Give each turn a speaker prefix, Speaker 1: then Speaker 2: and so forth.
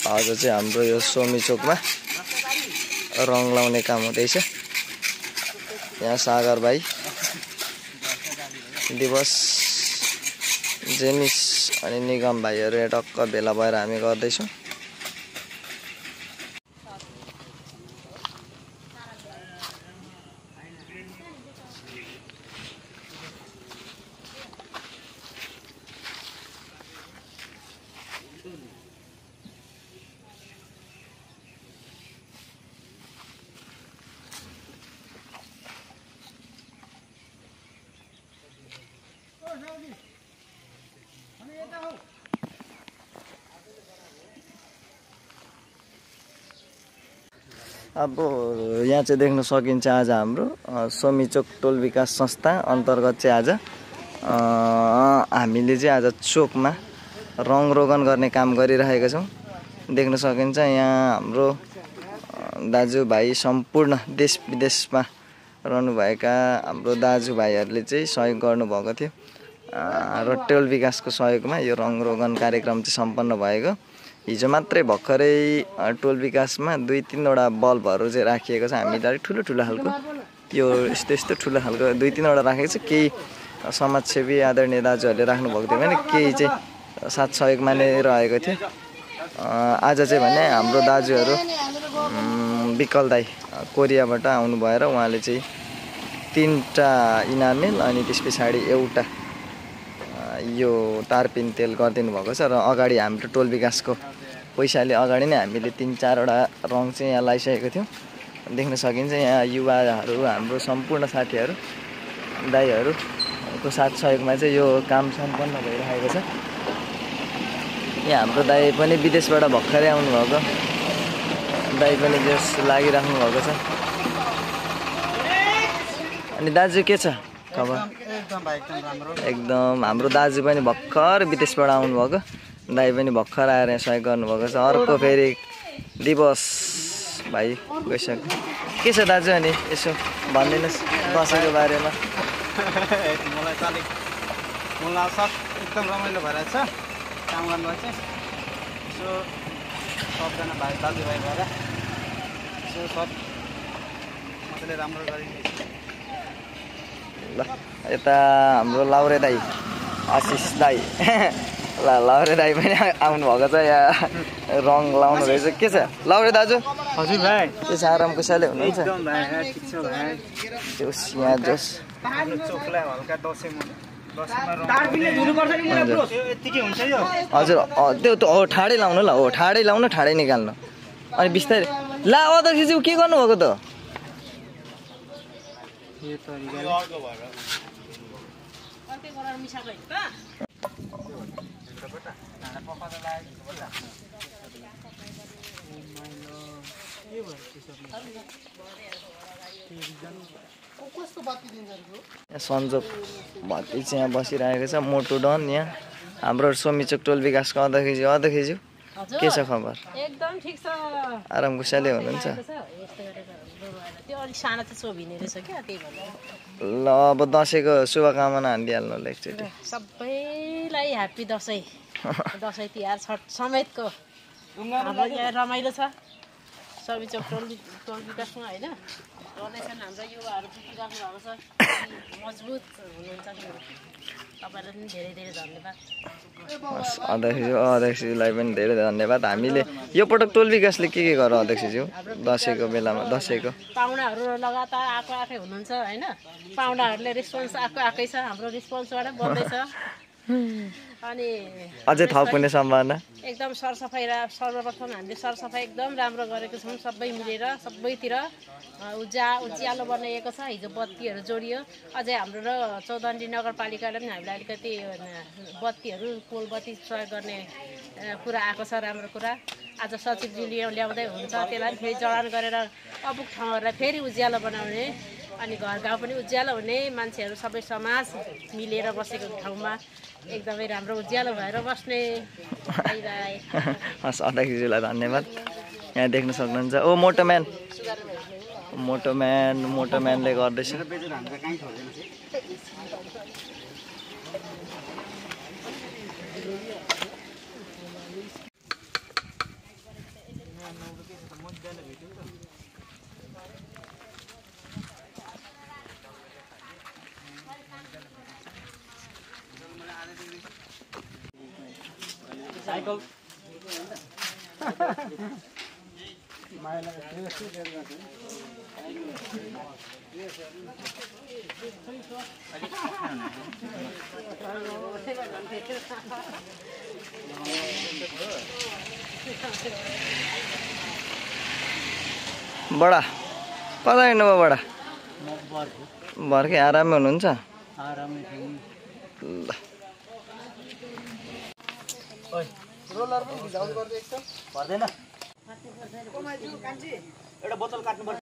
Speaker 1: आज चाहिँ हाम्रो यो सोमी चोकमा रङ लाउने काम हुँदैछ। यहाँ सागर भाइ, दिवस, जेनिस अनि निगम भाइहरू यहाँ टक्क भेला भएर हामी गर्दैछौँ। अब यहाँ चाहिँ देख्न सकिन्छ आज हाम्रो सोमी चोक टोल विकास संस्था अन्तर्गत चाहिँ आज हामीले चाहिँ आज चोकमा रङ रोगन गर्ने काम गरिरहेका छौँ। देख्न सकिन्छ यहाँ हाम्रो दाजुभाइ सम्पूर्ण देश विदेशमा रहनुभएका हाम्रो दाजुभाइहरूले चाहिँ सहयोग गर्नुभएको थियो र टोल विकासको सहयोगमा यो रङ रोगन कार्यक्रम चाहिँ सम्पन्न भएको। हिजो मात्रै भर्खरै टोल विकासमा 2-3 वटा बल्बहरू चाहिँ राखिएको छ। हामी अलिक ठुलो खालको यो यस्तो ठुलो खालको 2-3 वटा राखेको छ। केही समाजसेवी आदरणीय दाजुहरूले राख्नुभएको थियो भने केही चाहिँ साथ सहयोग मानिरहेको थियो। आज चाहिँ भने हाम्रो दाजुहरू विकल दाई कोरियाबाट आउनु भएर उहाँले चाहिँ 3टा इनामेल अनि त्यस पछाडि एउटा यो तारपिन तेल गरिदिनु भएको छ र अगाडि हाम्रो टोल विकासको पैसाले अगाडि नै हामीले 3-4 वटा रङ चाहिँ यहाँ लगाइसकेको थियौँ। देख्न सकिन्छ यहाँ युवाहरू हाम्रो सम्पूर्ण साथीहरू दाइहरूको साथ सहयोगमा चाहिँ यो काम सम्पन्न भइरहेको छ। यहाँ हाम्रो दाइ पनि विदेशबाट भर्खरै आउनुभएको दाइ पनि जस लागिराख्नु भएको छ। अनि दाजु के छ खबर? एकदम हाम्रो दाजु पनि भर्खर विदेशबाट आउनुभएको, दाइ पनि भर्खर आएर यहाँ सहयोग गर्नुभएको छ। अर्को फेरि दिवस भाइ गइसक्यो। के छ दाजु? अनि यसो भनिदिनुहोस् दसैँको बारेमा।
Speaker 2: मलाई एकदम रमाइलो भइरहेछ काम गर्नु चाहिँ। यसो सबजना भाइ दाजुभाइ भएर यसो सब मजाले राम्रो गरिदिन्छ।
Speaker 1: ल यता हाम्रो लाउरे दाई, आशिष दाई ल लाउरे दाई पनि आउनुभएको छ यहाँ रङ लाउनु रहेछ। के छ लाउरे दाजु?
Speaker 2: हजुर भाइ,
Speaker 1: के छ आराम कुशलै हुनुहुन्छ?
Speaker 2: एकदम भाइ ठिक छ भाइ।
Speaker 1: जोस यहाँ जोस
Speaker 2: चोकलाई हल्का दसैँमा तारपिनले धुनुपर्छ नि ब्रो, यतिकै हुन्छ यो।
Speaker 1: हजुर त्यो त हो ठाडै लाउनु ल, हो ठाडै लाउनु, ठाडै निकाल्नु अनि बिस्तारै। ला अध्यक्षज्यू के गर्नुभएको त? सन्जोग भत्ती चाहिँ यहाँ बसिरहेको छ मोटो डन। यहाँ हाम्रो सोमीचोक टोल विकासको अध्यक्षज्यू के छ खबर?
Speaker 3: एकदम ठिक छ,
Speaker 1: आराम कुशलै हुनुहुन्छ?
Speaker 3: त्यो अलिक सानो चाहिँ चोभिने रहेछ क्या, त्यही भएर।
Speaker 1: ल अब दसैँको शुभकामना हानिदिइहाल्नु ल एकचोटि।
Speaker 3: सबैलाई ह्याप्पी दसैँ, दसैँ तिहार छठ समेतको हाम्रो यहाँ रमाइलो छ सोमीचोक टोल विकासमा होइन। गर्दैछन् हाम्रो युवाहरू पुगिराख्नु भएको छ, मजबुत हुनुहुन्छ। तपाईँलाई पनि धेरै धेरै धन्यवाद।
Speaker 1: अध्यक्षज्यूलाई पनि धेरै धन्यवाद। हामीले यो पटक टोल विकासले के गर अध्यक्षज्यू दसैँको बेलामा? दसैँको
Speaker 3: पाहुनाहरू लगातार आएकै हुनुहुन्छ होइन। पाहुनाहरूले रेस्पोन्स आएकै छ, हाम्रो रेस्पोन्सबाट बन्दैछ। अनि
Speaker 1: अझै थप हुने सम्भावना?
Speaker 3: एकदम सर्वप्रथम हामीले सरसफाइ एकदम राम्रो गरेको छौँ, सबै मिलेर सबैतिर उज्यालो बनाइएको छ। हिजो बत्तीहरू जोडियो। अझै हाम्रो र चौधरी नगरपालिकाले पनि हामीलाई अलिकति बत्तीहरू पोल बत्ती प्रयोग गर्ने कुरा आएको छ, राम्रो कुरा। आज सचिवज्यूले ल्याउँदै हुन्छ, त्यसलाई फेरि जडान गरेर अमुक ठाउँहरूलाई फेरि उज्यालो बनाउने अनि घर गाउँ पनि उज्यालो हुने, मान्छेहरू सबै समाज मिलेर बसेको ठाउँमा एकदमै राम्रो उज्यालो भएर बस्ने।
Speaker 1: हस् अध्यक्षज्यूलाई धन्यवाद। यहाँ देख्न सक्नुहुन्छ ओ मोटो म्यानले गर्दैछ।
Speaker 2: साइकल
Speaker 1: बडा कता हिँड्नुभयो बडा भर्खे आराममै हुनुहुन्छ ल
Speaker 2: रोलर पनि भिजाउनु पर्छ एक त पर्दैन एउटा बोतल काट्नु पर्छ